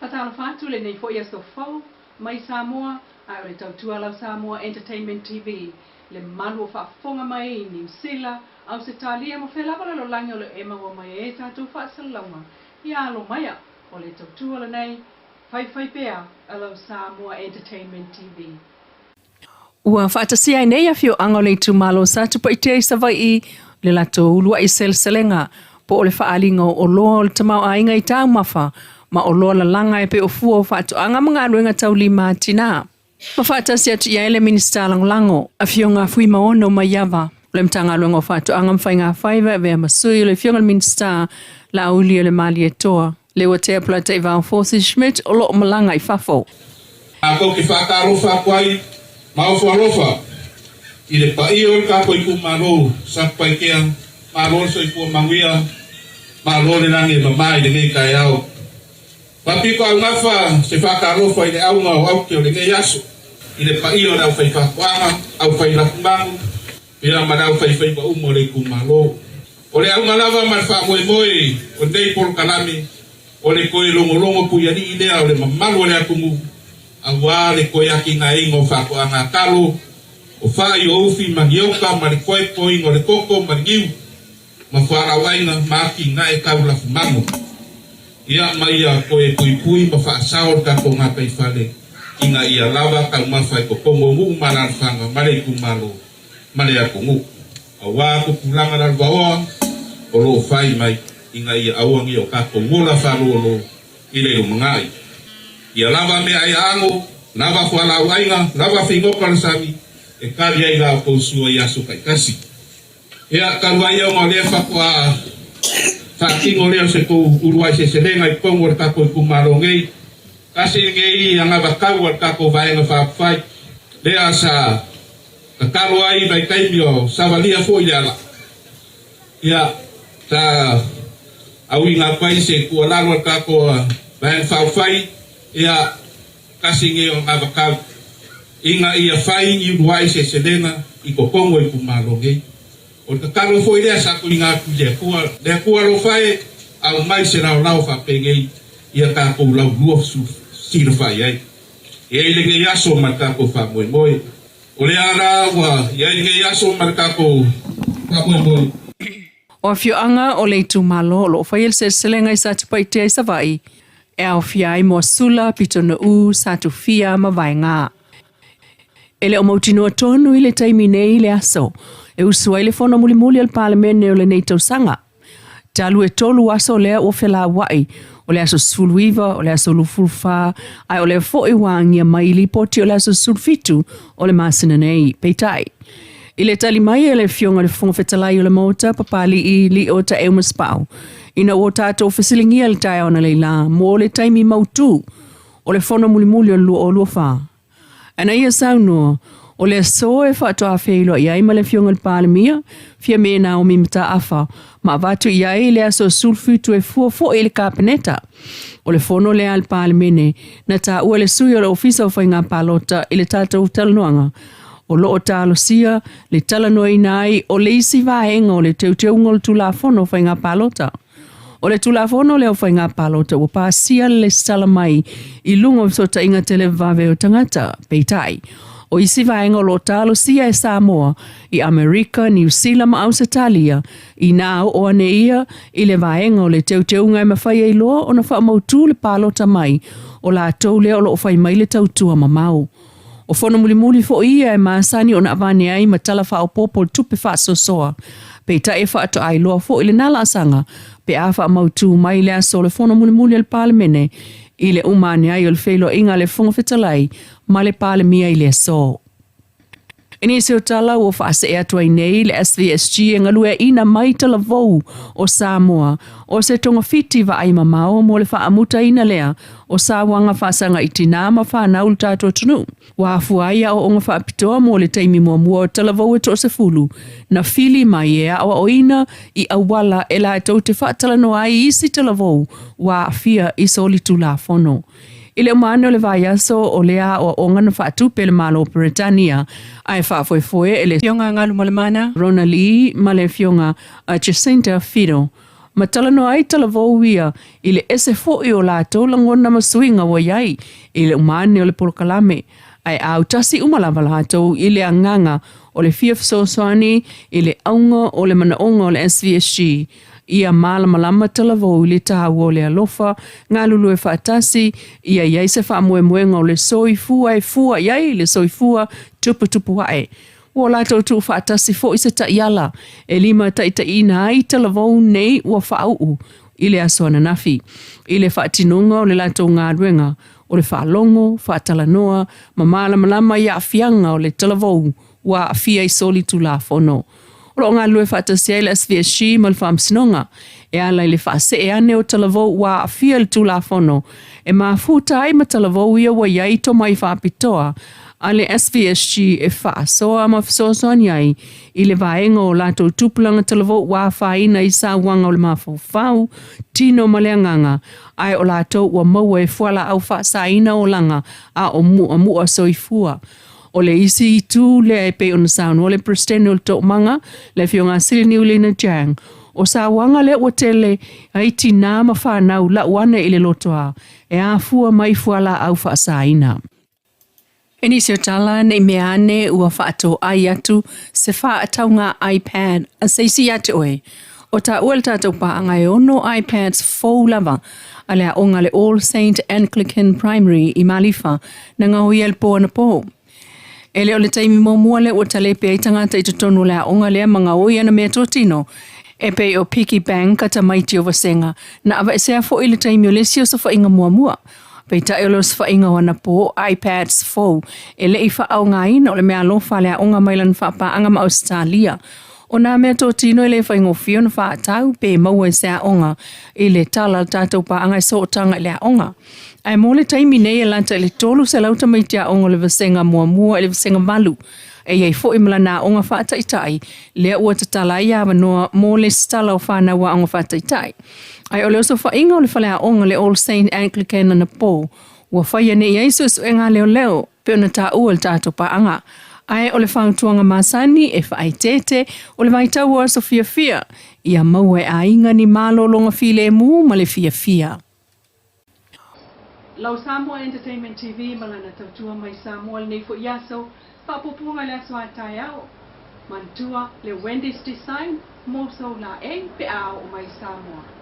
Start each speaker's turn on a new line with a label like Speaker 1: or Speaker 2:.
Speaker 1: whakatala whātu le nei fo ia so fau mai Samoa, ai o le tautua lau Samoa Entertainment TV, le malu o whaafonga mai New Zealand, au se talia mo whelawala lo langi o le ema o mai e tātou whaasalaunga, i alo maia o le tautua le nei, whai pea a lau Samoa Entertainment TV.
Speaker 2: Ua whaatasia nei a fio anga le tumalo sa tupa i te isawa i le lato ulua i sel-selenga, po o le whaalinga o loa o le tamau a inga i tāu mafa, ma o loa la langa e pe o fua o whaatu anga mga anuenga tau lima tina. Ma whaatasi atu ia ele minista lango, a fio ngā fui maono ma yawa, le mtanga anuenga o whaatu anga mwhai ngā whaiva vea masui o le fio ngā minista la uli o le mali e toa. Le wa te apula te iwa Forces Schmidt o loo malanga i whafo.
Speaker 3: Ako ki whakarofa kwai, mauwharofa, i le pai o kako i kumaro, sakpai kea, maro so i kua manguia, maro le nange mamai le ngai kai au. Papiko au ngafa se whakarofa i le au ngau au keo le ngai aso, i le pai o nau whai whakuanga, au whai lakumangu, pira manau whai pa umo le kumaro. O le au ngalawa man wha moe, o nei polo kalami, o le koe longo puyani i lea o le mamalu o le akumu, a wā le koe aki ngā ingo whakuanga kalo, o whai o ufi magioka, ma le koe poingo le koko, ma le giu, ma whara wainga, ma aki ngā e kaula fumango. Ia mai a koe pui, ma wha asao ka ko ngā peifale, i ngā ia lawa kau mawhai ko kongo ngu maranwhanga, ma le kumalo, ma le akungu. A wā ko pulanga na rwaoa, o lo whai mai, i ngā ia auangi o kako ngola wharolo, i le umangai. Ia lawa mea ai ango, lawa whala wainga, lawa whingoka rasami, e kari ai ngā kōsua i aso kai kasi. Ia karuai au ngā lea whakua whakingo lea se kou uruai se renga i kongo re kako i kumaro ngei. Kasi ngei i anga wakau ar kako vaenga whapwhai. Lea sa kakaro ai vai kaimi o sawalia fo i ala. Ia ta au i ngā pai se kua lalo ar kako vaenga whapwhai. Ia kasi ngei o ngā wakau. Inga ia whai i uruai se renga i ko kongo i kumaro ngei. O te karo foi lea sa ko i ngā kua lea kua lo whae au mai se rau lau whapengei ia ka kou lau lua sira whai ai. Ia i lenge yaso mar ka kou wha moe. O lea rāua ia i lenge yaso mar ka kou wha moe.
Speaker 2: O fio anga o le tu malo lo whai el se selenga i sa tupai te ai savai. E au fia i mua sula pito na u sa tu fia ma vai ngā. Ele o mautinoa tonu i le taimi nei le aso. E usua le fono muli al parlemene o le nei tausanga. Talu e tolu aso lea o whela wai, o le aso sfuluiva, o le aso lufulfa, ai o le fo'i wangia mai li poti o le aso sulfitu o le masina nei, peitai. I le tali mai e le fionga le fonga whetalai o le mota, papali i li o ta euma spau. Ina o tātou whesilingia le tai ona leila, mo le taimi mautu, o le fono muli o lua wha. Ana ia saunua, o le so e whaatoa wheilo i ai ma le fionga le palemia, fia mena o mimita afa, ma watu i ai le aso sulfitu e fua i le kapeneta. O le fono le al palemene, na ta ua le sui o le ofisa o whainga palota i le tātou talanoanga. O loo talo sia, le talanoa inai, o le isi vahenga o le teuteunga le tula fono o whainga palota. O le tula fono le o whainga palota, o pāsia le salamai i lungo sota inga tele vave o tangata, peitai. O isi vaenga o lo talo sia e Samoa, i Amerika, New Zealand ma Australia, i nao o ane ia, i le vaenga o le teuteunga e mawhai e loa o na wha mautu le palota mai, o la tau lea o lo whai mai le tautua mamau. O whono muli fo ia e maasani o na avane ai ma tala wha o popo tupe wha sosoa, pe ta e wha ato ai loa fo i le nala asanga, pe a wha mautu mai le aso le whono muli al palemene, i le umane ai o le whelo inga le whonga whetalai, ma le palemia i le so. Ini se o tala o whaase e atua i nei le SVSG e ngalue ina mai tala vou o Samoa, o se tonga fiti wa ai mamao mo le whaamuta ina lea o sawanga whaasanga i tina ma whanau tātua tunu. Wafu aia o onga whaapitoa mo le taimi mua o tala vou e to se fulu, na fili mai e awa o ina i awala e la e tau te whaatala no ai isi tala vou wa fia i soli tu la fono. Ile umane o le vaiaso o lea o onga na whaatupe le malo o Britania ai whaafoefoe ele fionga ngalu malemana Ronald E. ma le fionga Jacinta Fido Matalano ai talavou ia i le ese fo'i o lātou langona masuinga wa iai i le umane o le polokalame. Ai au tasi umalava lātou i le anganga o le fia fisosoani i le aunga o le manaonga o le SVSG. Ia malama talavou i le tāu o le alofa, ngā lulu e whaatasi, ia iai se whaamuemuenga o le soifua e fua iai le soifua tupu hae. Ua lātou tu whaatasi fo i se taiala, e lima taitaina ai talavou nei ua whaau i le asoana nafi. I le whaatinonga o le lātou ngā ruenga, o le whaalongo, whaatalanoa, malama ia afianga o le talavou, ua afia i soli tu la fono. O ngā lue whaatasi ai le SVSG ma le whaamsinonga, e ala i le whaase e ane o talavou ua afia le tu la fono, e mafuta ai ma talavou ia wa iai to mai whaapitoa, a le SVSG e whaasoa ma fisosoani ai i le vaenga o lātou tupulanga talavou ua whaina i sa wanga o le mawhau, tino ma le anganga, ai o lātou ua maua e fuala au whaasaina o langa a o mua soifua. O le isi i tū le e pe ona saunu o le prestene o le tō manga, le fionga sili ni ulina jang. O sa wanga le ua tele a iti nā ma whanau la uane i le lotoa, e a fua mai fuala au whaasaina. E nisi o tala nei meane ua whaato ai atu se wha atau ngā iPad a seisi atu oe. O ta ua le tātou paanga e ono iPads fau lava a lea onga le All Saint Anglican Primary i Malifa na ngā hui el pō na pō. E leo le taimi mōmua le ua talepe ai tangata i tutonu lea onga lea mga oi ana mea tōtino. E pe o Piggy Bank kata maiti o vasenga na awa e sea fo i le taimi o le sio sa whainga muamua. Pei ta elo sa whainga wana po iPads 4 e le i whaau ngā ina o le mea lofa lea onga mailan whapaanga ma Australia. O nā mea tōtino e le whaingo fio na whaatau pe maua e sea onga i le tala tātou paanga e sōtanga i lea onga. Ai mō le taimi nei e lanta i le tolu se lauta maitia onga le vasenga muamua e le vasenga malu. E iei fo i mala nā onga whaataitai, lea ua tatala i awa noa mō le stala o whānaua onga whaataitai. Ai o le oso whainga o le whalea onga le All Saint Anglican na pō, ua whaia ne i eisu e ngā leo, pe ona tā ua le tātou paanga. Ai o le whautuanga masani e whaitete o le vaitau a Sofia Fia, ia maua e a inga ni malo longa file mu ma le fia.
Speaker 1: Lau Samoa Entertainment TV malana tautua mai Samoa nei fo iaso whapopunga le aswa tai au mantua le Wendy's Design mo so la e pe au mai Samoa.